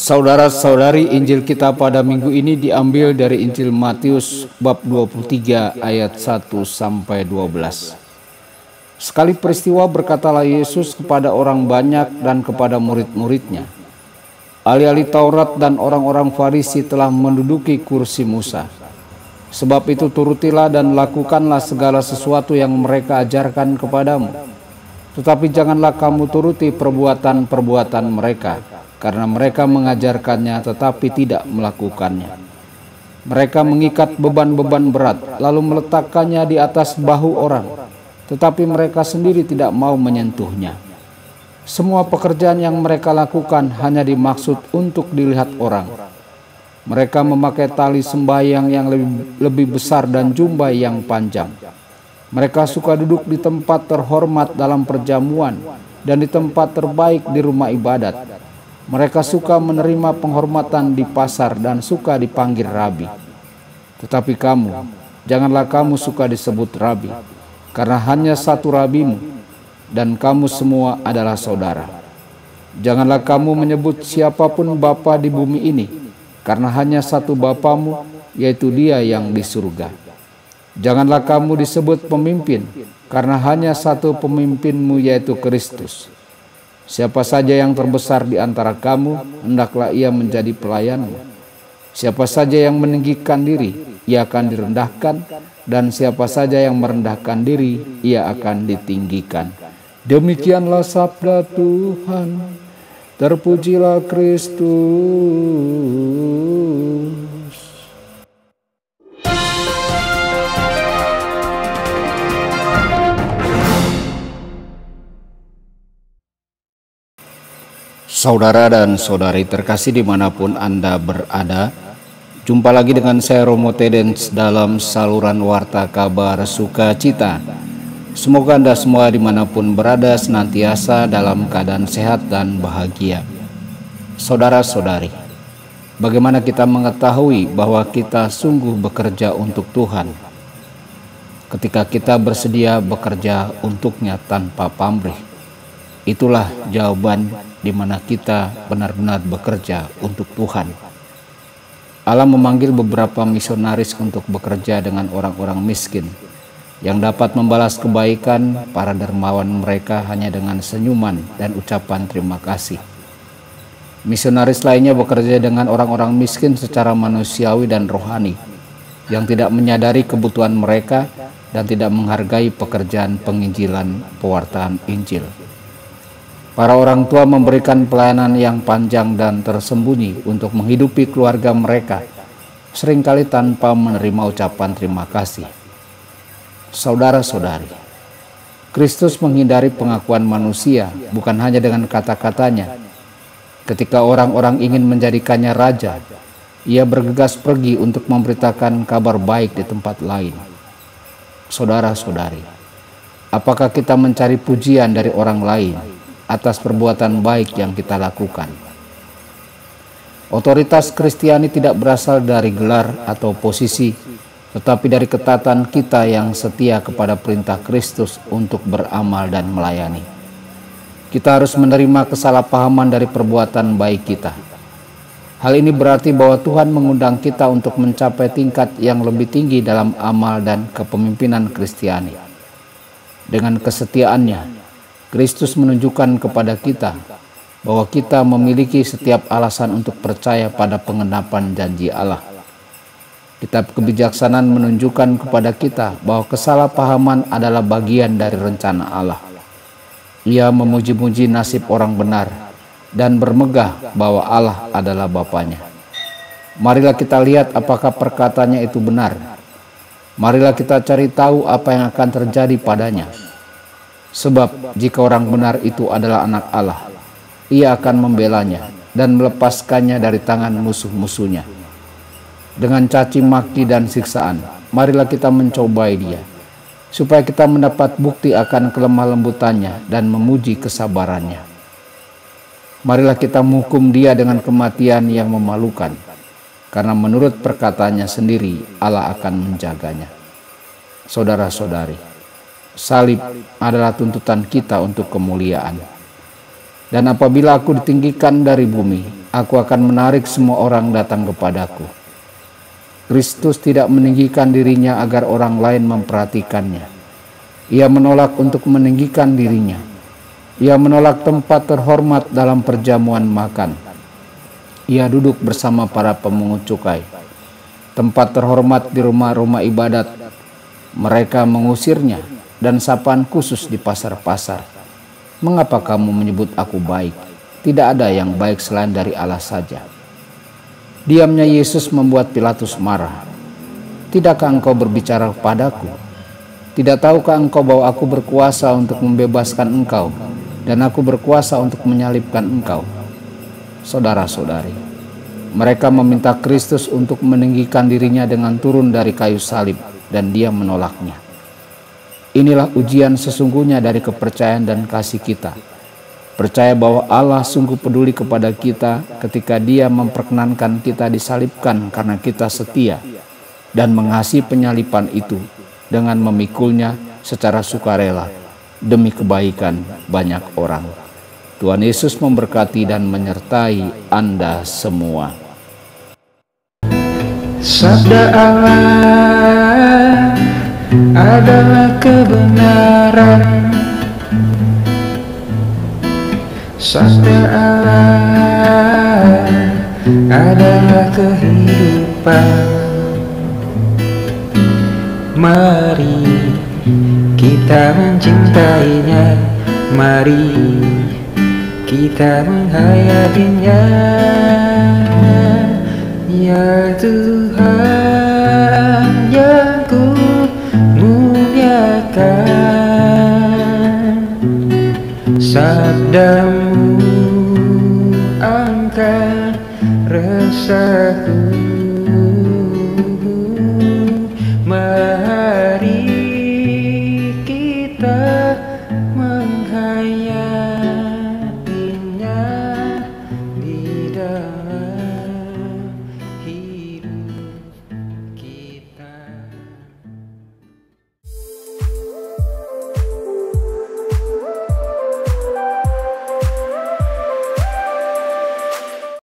Saudara-saudari, Injil kita pada minggu ini diambil dari Injil Matius bab 23 ayat 1 sampai 12. Sekali peristiwa berkatalah Yesus kepada orang banyak dan kepada murid-muridnya, ahli-ahli Taurat dan orang-orang Farisi telah menduduki kursi Musa. Sebab itu turutilah dan lakukanlah segala sesuatu yang mereka ajarkan kepadamu. Tetapi janganlah kamu turuti perbuatan-perbuatan mereka, karena mereka mengajarkannya tetapi tidak melakukannya. Mereka mengikat beban-beban berat, lalu meletakkannya di atas bahu orang, tetapi mereka sendiri tidak mau menyentuhnya. Semua pekerjaan yang mereka lakukan hanya dimaksud untuk dilihat orang. Mereka memakai tali sembahyang yang lebih besar dan jubah yang panjang. Mereka suka duduk di tempat terhormat dalam perjamuan dan di tempat terbaik di rumah ibadat. Mereka suka menerima penghormatan di pasar dan suka dipanggil rabi. Tetapi kamu, janganlah kamu suka disebut rabi, karena hanya satu rabimu, dan kamu semua adalah saudara. Janganlah kamu menyebut siapapun bapa di bumi ini, karena hanya satu Bapamu, yaitu Dia yang di surga. Janganlah kamu disebut pemimpin, karena hanya satu pemimpinmu, yaitu Kristus. Siapa saja yang terbesar di antara kamu, hendaklah ia menjadi pelayanmu. Siapa saja yang meninggikan diri, ia akan direndahkan, dan siapa saja yang merendahkan diri, ia akan ditinggikan. Demikianlah sabda Tuhan. Terpujilah Kristus. Saudara dan saudari terkasih dimanapun Anda berada, jumpa lagi dengan saya Romo Tedens dalam saluran Warta Kabar Sukacita. Semoga Anda semua dimanapun berada senantiasa dalam keadaan sehat dan bahagia. Saudara-saudari, bagaimana kita mengetahui bahwa kita sungguh bekerja untuk Tuhan? Ketika kita bersedia bekerja untuknya tanpa pamrih. Itulah jawaban di mana kita benar-benar bekerja untuk Tuhan. Allah memanggil beberapa misionaris untuk bekerja dengan orang-orang miskin, yang dapat membalas kebaikan para dermawan mereka hanya dengan senyuman dan ucapan terima kasih. Misionaris lainnya bekerja dengan orang-orang miskin secara manusiawi dan rohani, yang tidak menyadari kebutuhan mereka dan tidak menghargai pekerjaan penginjilan pewartaan Injil. Para orang tua memberikan pelayanan yang panjang dan tersembunyi untuk menghidupi keluarga mereka, seringkali tanpa menerima ucapan terima kasih. Saudara-saudari, Kristus menghindari pengakuan manusia bukan hanya dengan kata-katanya. Ketika orang-orang ingin menjadikannya raja, ia bergegas pergi untuk memberitakan kabar baik di tempat lain. Saudara-saudari, apakah kita mencari pujian dari orang lain atas perbuatan baik yang kita lakukan? Otoritas Kristiani tidak berasal dari gelar atau posisi, tetapi dari ketatan kita yang setia kepada perintah Kristus untuk beramal dan melayani. Kita harus menerima kesalahpahaman dari perbuatan baik kita. Hal ini berarti bahwa Tuhan mengundang kita untuk mencapai tingkat yang lebih tinggi dalam amal dan kepemimpinan Kristiani. Dengan kesetiaannya, Kristus menunjukkan kepada kita bahwa kita memiliki setiap alasan untuk percaya pada pengenapan janji Allah. Kitab Kebijaksanaan menunjukkan kepada kita bahwa kesalahpahaman adalah bagian dari rencana Allah. Ia memuji-muji nasib orang benar dan bermegah bahwa Allah adalah Bapanya. Marilah kita lihat apakah perkataannya itu benar. Marilah kita cari tahu apa yang akan terjadi padanya. Sebab jika orang benar itu adalah anak Allah, ia akan membelanya dan melepaskannya dari tangan musuh-musuhnya. Dengan caci maki dan siksaan, marilah kita mencobai dia, supaya kita mendapat bukti akan kelemah lembutannya dan memuji kesabarannya. Marilah kita menghukum dia dengan kematian yang memalukan, karena menurut perkataannya sendiri Allah akan menjaganya. Saudara-saudari, salib adalah tuntutan kita untuk kemuliaan. Dan apabila aku ditinggikan dari bumi, aku akan menarik semua orang datang kepadaku. Kristus tidak meninggikan dirinya agar orang lain memperhatikannya. Ia menolak untuk meninggikan dirinya. Ia menolak tempat terhormat dalam perjamuan makan. Ia duduk bersama para pemungut cukai. Tempat terhormat di rumah-rumah ibadat. Mereka mengusirnya dan sapaan khusus di pasar-pasar. Mengapa kamu menyebut aku baik? Tidak ada yang baik selain dari Allah saja. Diamnya Yesus membuat Pilatus marah. Tidakkah engkau berbicara kepadaku? Tidak tahukah engkau bahwa aku berkuasa untuk membebaskan engkau dan aku berkuasa untuk menyalibkan engkau? Saudara-saudari, mereka meminta Kristus untuk meninggikan dirinya dengan turun dari kayu salib dan dia menolaknya. Inilah ujian sesungguhnya dari kepercayaan dan kasih kita. Percaya bahwa Allah sungguh peduli kepada kita ketika Dia memperkenankan kita disalibkan karena kita setia dan mengasihi penyaliban itu dengan memikulnya secara sukarela demi kebaikan banyak orang. Tuhan Yesus memberkati dan menyertai Anda semua. Sabda Allah adalah kebenaran. Sabda Allah adalah kehidupan. Mari kita mencintainya, mari kita menghayatinya. Ya Tuhan yang ku muliakan, sabdamu angkat resahku. Mari kita menghayati